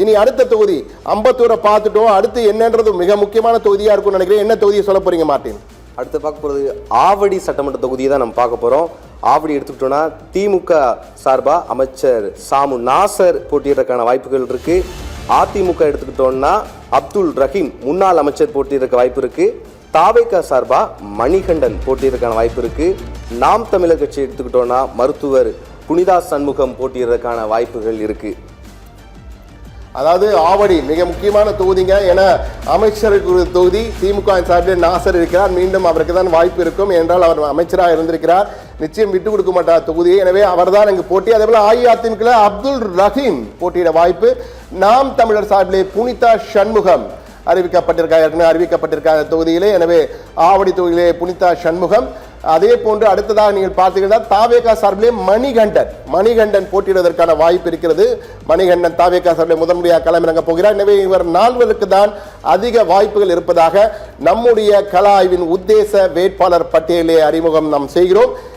இனி அடுத்த தொகுதி அம்பத்தூரை பார்த்துட்டோம். அடுத்து என்னன்றது மிக முக்கியமான தொகுதியா இருக்கும்னு நினைக்கிறேன். என்ன தொகுதியை சொல்ல போறீங்க மார்ட்டின்? அடுத்து பார்க்க போகிறது ஆவடி சட்டமன்ற தொகுதியை தான் நம்ம பார்க்க போகிறோம். ஆவடி எடுத்துக்கிட்டோன்னா திமுக சார்பாக அமைச்சர் சாமு நாசர் போட்டியிடறதுக்கான வாய்ப்புகள் இருக்குது. அதிமுக எடுத்துக்கிட்டோன்னா அப்துல் ரஹீம் முன்னாள் அமைச்சர் போட்டியிடறதுக்கு வாய்ப்பு இருக்குது. தாவேகா சார்பாக மணிகண்டன் போட்டியிடறதுக்கான வாய்ப்பு இருக்குது. நாம் தமிழர் கட்சி எடுத்துக்கிட்டோன்னா மருத்துவர் புனிதா சண்முகம் போட்டியிடறதுக்கான வாய்ப்புகள் இருக்குது. அதாவது ஆவடி மிக முக்கியமான தொகுதிங்க. ஏன்னா அமைச்சருக்கு தொகுதி திமுக சார்பில் நாசர் இருக்கிறார். மீண்டும் அவருக்கு தான் வாய்ப்பு இருக்கும் என்றால் அவர் அமைச்சராக இருந்திருக்கிறார். நிச்சயம் விட்டு கொடுக்க மாட்டார் தொகுதியை. எனவே அவர் தான் இங்கு போட்டி. அதே போல அஇஅதிமுக அப்துல் ரஹீம் போட்டியிட வாய்ப்பு. நாம் தமிழர் சார்பிலே புனிதா சண்முகம் அறிவிக்கப்பட்டிருக்காங்க தொகுதியிலே. எனவே ஆவடி தொகுதியிலே புனிதா சண்முகம். அதே போன்று அடுத்ததாக நீங்கள் பார்த்தீங்கன்னா தாவேகா சார்பிலே மணிகண்டன் போட்டியிடுவதற்கான வாய்ப்பு இருக்கிறது. மணிகண்டன் தாவேகா சார்பிலே முதன்முறையாக களமிறங்க போகிறார். எனவே இவர் 4 தான் அதிக வாய்ப்புகள் இருப்பதாக நம்முடைய கள ஆய்வின் உத்தேச வேட்பாளர் பட்டியலை அறிமுகம் நாம் செய்கிறோம்.